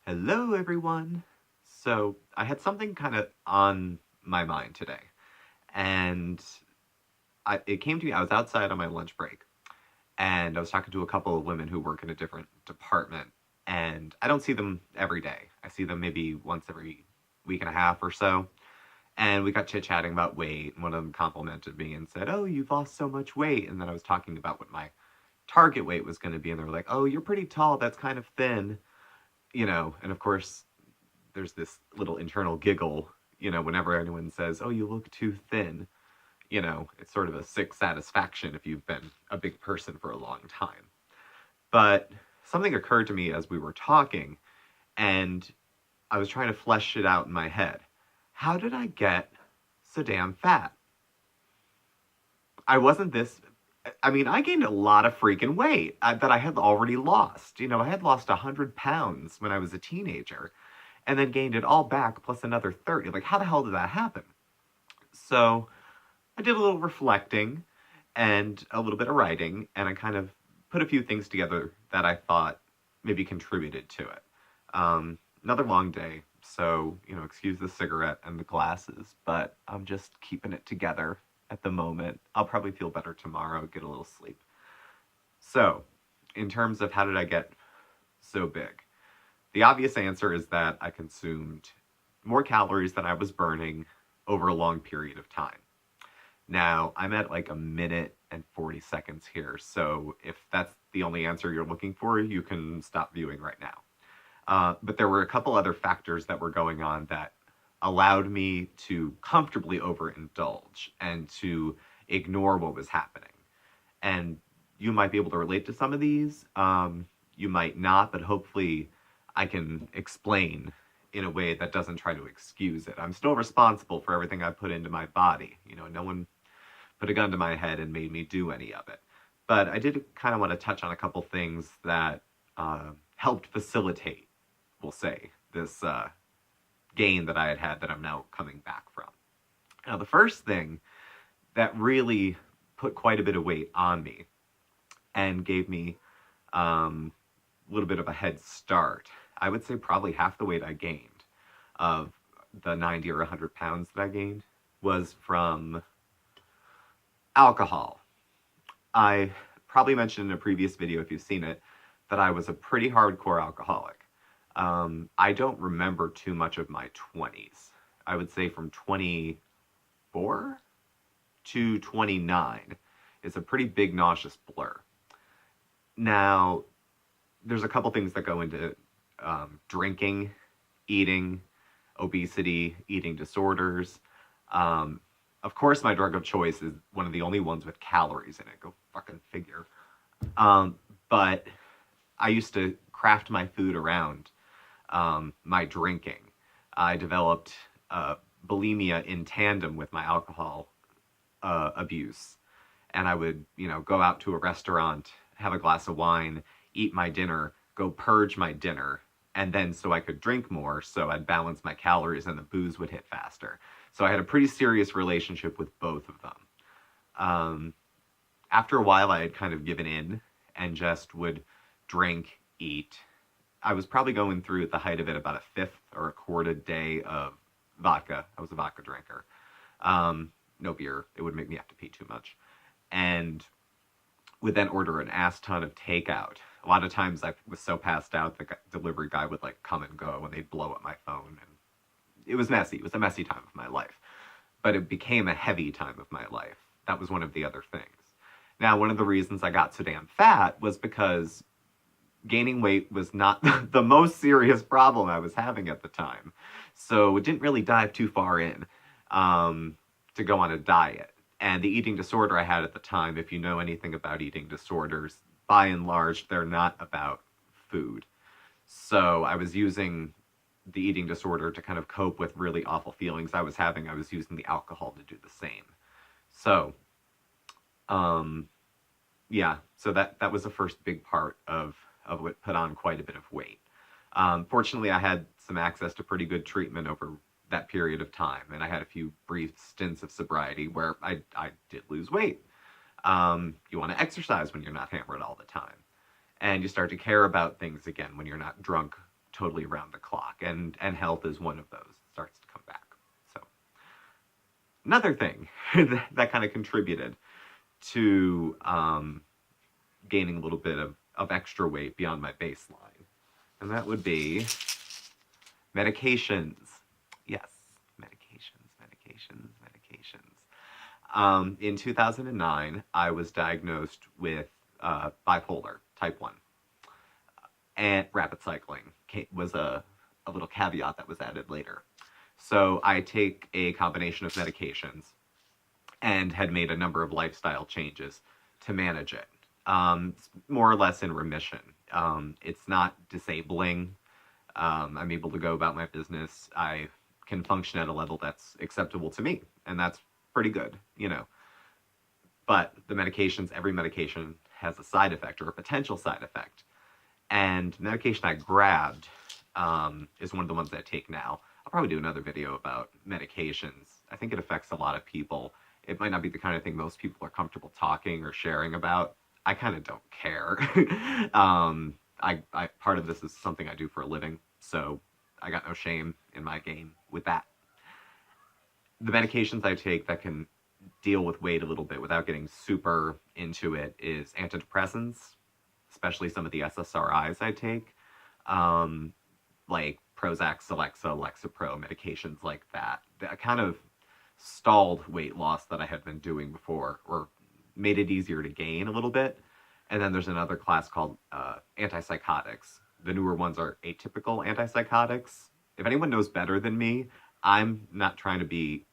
Hello, everyone. So, I had something kind of on my mind today, and it came to me. I was outside on my lunch break, and I was talking to a couple of women who work in a different department, and I don't see them every day. I see them maybe once every week and a half or so, and we got chit chatting about weight, and one of them complimented me and said, "Oh, you've lost so much weight," and then I was talking about what my target weight was going to be, and they were like, "Oh, you're pretty tall. That's kind of thin." And of course, there's this little internal giggle, whenever anyone says, "Oh, you look too thin." It's sort of a sick satisfaction if you've been a big person for a long time. But something occurred to me as we were talking, and I was trying to flesh it out in my head. How did I get so damn fat? I wasn't this. I mean, I gained a lot of freaking weight that I had already lost. I had lost 100 pounds when I was a teenager and then gained it all back plus another 30. Like, how the hell did that happen? So I did a little reflecting and a little bit of writing, and I kind of put a few things together that I thought maybe contributed to it. Another long day, so, excuse the cigarette and the glasses, but I'm just keeping it together at the moment. I'll probably feel better tomorrow, get a little sleep. So, in terms of how did I get so big? The obvious answer is that I consumed more calories than I was burning over a long period of time. Now, I'm at like a minute and 40 seconds here, so if that's the only answer you're looking for, you can stop viewing right now. But there were a couple other factors that were going on that allowed me to comfortably overindulge and to ignore what was happening. And you might be able to relate to some of these. You might not, but hopefully I can explain in a way that doesn't try to excuse it. I'm still responsible for everything I put into my body. No one put a gun to my head and made me do any of it. But I did kind of want to touch on a couple things that helped facilitate, we'll say, this gain that I had had that I'm now coming back from. Now, the first thing that really put quite a bit of weight on me and gave me a little bit of a head start, I would say probably half the weight I gained of the 90 or 100 pounds that I gained was from alcohol. I probably mentioned in a previous video, if you've seen it, that I was a pretty hardcore alcoholic. I don't remember too much of my 20s. I would say from 24 to 29 is a pretty big nauseous blur. Now, there's a couple things that go into drinking, eating, obesity, eating disorders. Of course, my drug of choice is one of the only ones with calories in it. Go fucking figure. But I used to craft my food around my drinking. I developed bulimia in tandem with my alcohol abuse. And I would, go out to a restaurant, have a glass of wine, eat my dinner, go purge my dinner, and then so I could drink more, so I'd balance my calories and the booze would hit faster. So I had a pretty serious relationship with both of them. After a while, I had kind of given in and just would drink, eat. I was probably going through at the height of it about a fifth or a quart a day of vodka. I was a vodka drinker. No beer. It would make me have to pee too much. And would then order an ass ton of takeout. A lot of times I was so passed out, the delivery guy would like come and go and they'd blow up my phone. And it was messy. It was a messy time of my life. But it became a heavy time of my life. That was one of the other things. Now, one of the reasons I got so damn fat was because gaining weight was not the most serious problem I was having at the time. So it didn't really dive too far in to go on a diet. And the eating disorder I had at the time, if you know anything about eating disorders, by and large, they're not about food. So I was using the eating disorder to kind of cope with really awful feelings I was having. I was using the alcohol to do the same. So, yeah, so that was the first big part of what put on quite a bit of weight. Fortunately, I had some access to pretty good treatment over that period of time, and I had a few brief stints of sobriety where I did lose weight. You want to exercise when you're not hammered all the time, and you start to care about things again when you're not drunk totally around the clock, and health is one of those. It starts to come back. So another thing that kind of contributed to gaining a little bit of extra weight beyond my baseline, and that would be medications. Yes, medications. In 2009, I was diagnosed with bipolar type 1. And rapid cycling was a little caveat that was added later. So I take a combination of medications and had made a number of lifestyle changes to manage it. It's more or less in remission. It's not disabling. I'm able to go about my business. I can function at a level that's acceptable to me, and that's pretty good, you know. But the medications, every medication has a side effect or a potential side effect. And medication I grabbed is one of the ones that I take now. I'll probably do another video about medications. I think it affects a lot of people. It might not be the kind of thing most people are comfortable talking or sharing about. I kind of don't care. I part of this is something I do for a living, so I got no shame in my game with that. The medications I take that can deal with weight a little bit without getting super into it is antidepressants, especially some of the SSRIs I take, like Prozac, Celexa, Lexapro, medications like that. That kind of stalled weight loss that I had been doing before, or made it easier to gain a little bit. And then there's another class called antipsychotics. The newer ones are atypical antipsychotics. If anyone knows better than me, I'm not trying to be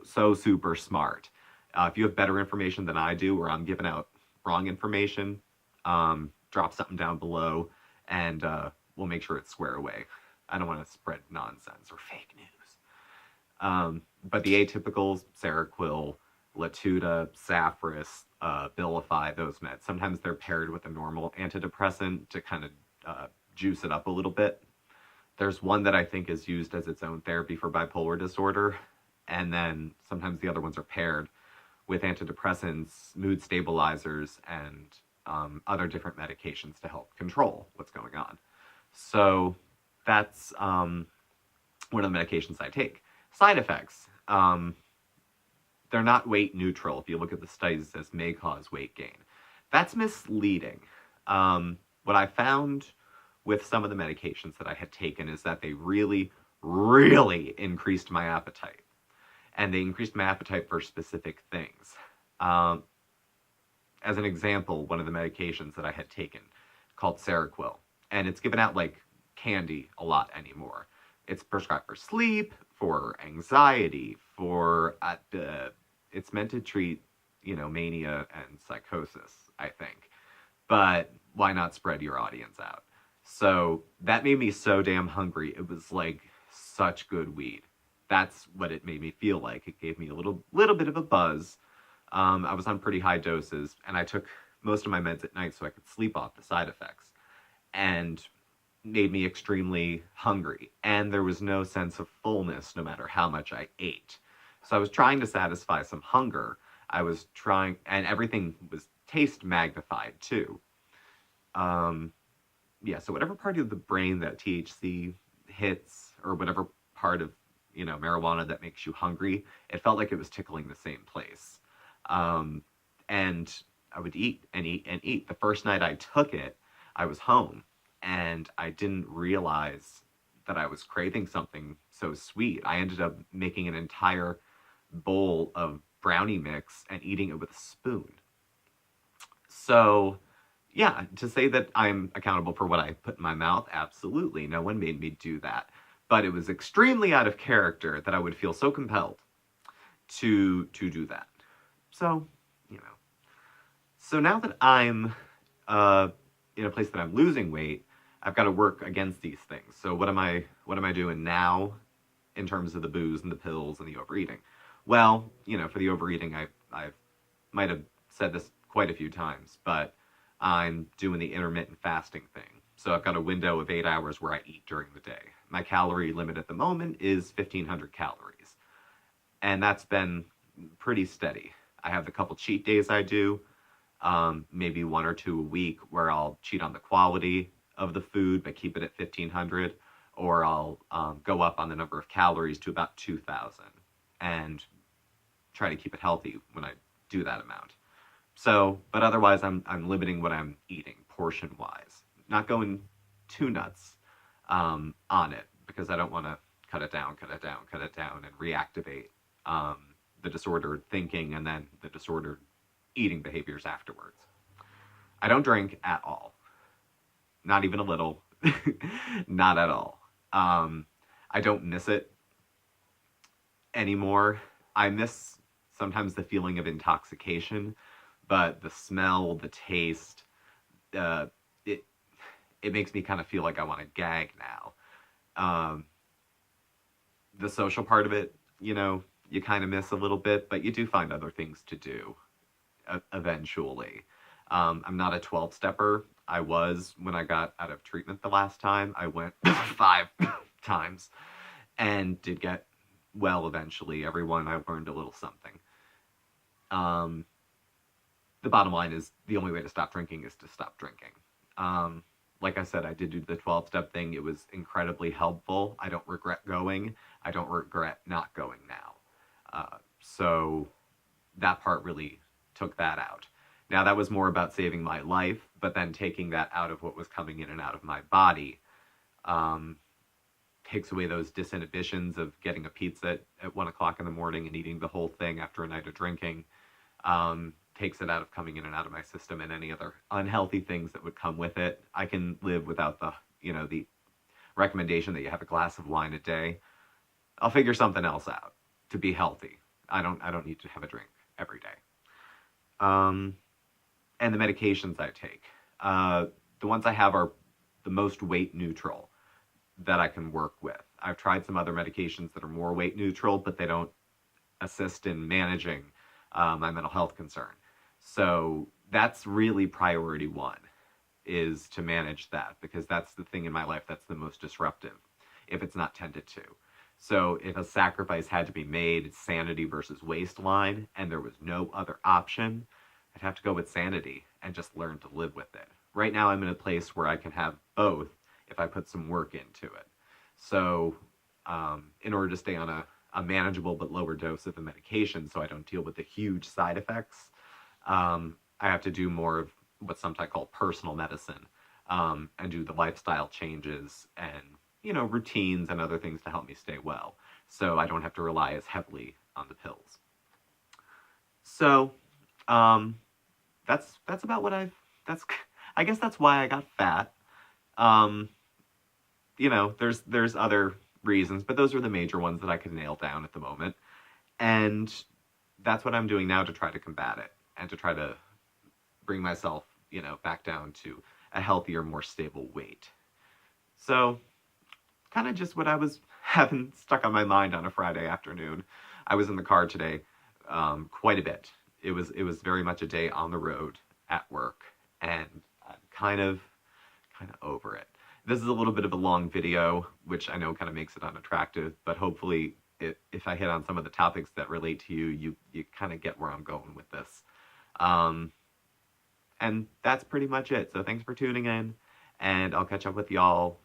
so super smart. If you have better information than I do, or I'm giving out wrong information, drop something down below, and we'll make sure it's square away. I don't want to spread nonsense or fake news. But the atypicals, Seroquel, Latuda, Saffris, Abilify, those meds, sometimes they're paired with a normal antidepressant to kind of juice it up a little bit. There's one that I think is used as its own therapy for bipolar disorder, and then sometimes the other ones are paired with antidepressants, mood stabilizers, and other different medications to help control what's going on. So that's one of the medications I take. Side effects. They're not weight neutral. If you look at the studies, it says may cause weight gain. That's misleading. What I found with some of the medications that I had taken is that they really, really increased my appetite. And they increased my appetite for specific things. As an example, one of the medications that I had taken called Seroquel, and it's given out like candy a lot anymore. It's prescribed for sleep, for anxiety, for it's meant to treat, mania and psychosis, I think. But why not spread your audience out? So that made me so damn hungry. It was like such good weed. That's what it made me feel like. It gave me a little bit of a buzz. I was on pretty high doses, and I took most of my meds at night so I could sleep off the side effects, and made me extremely hungry. And there was no sense of fullness no matter how much I ate. So I was trying to satisfy some hunger. And everything was taste magnified too. So whatever part of the brain that THC hits, or whatever part of marijuana that makes you hungry, it felt like it was tickling the same place. And I would eat and eat and eat. The first night I took it, I was home, and I didn't realize that I was craving something so sweet. I ended up making an entire bowl of brownie mix and eating it with a spoon. So, yeah, to say that I'm accountable for what I put in my mouth, absolutely. No one made me do that. But it was extremely out of character that I would feel so compelled to do that. So, So now that I'm in a place that I'm losing weight, I've got to work against these things. So what am I doing now in terms of the booze and the pills and the overeating? Well, for the overeating, I might have said this quite a few times, but I'm doing the intermittent fasting thing. So I've got a window of 8 hours where I eat during the day. My calorie limit at the moment is 1,500 calories. And that's been pretty steady. I have a couple cheat days I do, maybe 1 or 2 a week where I'll cheat on the quality of the food, but keep it at 1,500, or I'll go up on the number of calories to about 2,000 and try to keep it healthy when I do that amount. So, but otherwise, I'm limiting what I'm eating portion wise, not going too nuts on it because I don't want to cut it down, and reactivate the disordered thinking and then the disordered eating behaviors afterwards. I don't drink at all, not even a little, not at all. I don't miss it anymore. I miss sometimes the feeling of intoxication, but the smell, the taste, uh, it it makes me kind of feel like I want to gag now. The social part of it, you kind of miss a little bit, but you do find other things to do eventually. I'm not a 12-stepper. I was when I got out of treatment the last time. I went 5 times and did get well eventually. Everyone, I learned a little something. The bottom line is the only way to stop drinking is to stop drinking. Like I said, I did do the 12-step thing. It was incredibly helpful. I don't regret going. I don't regret not going now. So that part really took that out. Now, that was more about saving my life, but then taking that out of what was coming in and out of my body takes away those disinhibitions of getting a pizza at 1 o'clock in the morning and eating the whole thing after a night of drinking. Takes it out of coming in and out of my system and any other unhealthy things that would come with it. I can live without the recommendation that you have a glass of wine a day. I'll figure something else out to be healthy. I don't need to have a drink every day. And the medications I take. The ones I have are the most weight neutral that I can work with. I've tried some other medications that are more weight neutral, but they don't assist in managing my mental health concern. So that's really priority one, is to manage that, because that's the thing in my life that's the most disruptive if it's not tended to. So if a sacrifice had to be made, sanity versus waistline, and there was no other option, I'd have to go with sanity and just learn to live with it. Right now I'm in a place where I can have both if I put some work into it. So in order to stay on a manageable but lower dose of the medication so I don't deal with the huge side effects, I have to do more of what sometimes I call personal medicine, and do the lifestyle changes and, routines and other things to help me stay well. So I don't have to rely as heavily on the pills. So that's about what I guess that's why I got fat. There's other reasons, but those are the major ones that I could nail down at the moment. And that's what I'm doing now to try to combat it and to try to bring myself, back down to a healthier, more stable weight. So kind of just what I was having stuck on my mind on a Friday afternoon. I was in the car today quite a bit. It was very much a day on the road at work, and I'm kind of over it. This is a little bit of a long video, which I know kind of makes it unattractive, but hopefully if I hit on some of the topics that relate to you, you kind of get where I'm going with this. And that's pretty much it. So thanks for tuning in, and I'll catch up with y'all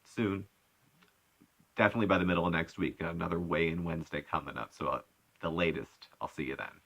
soon. Definitely by the middle of next week. Another weigh-in Wednesday coming up. So the latest, I'll see you then.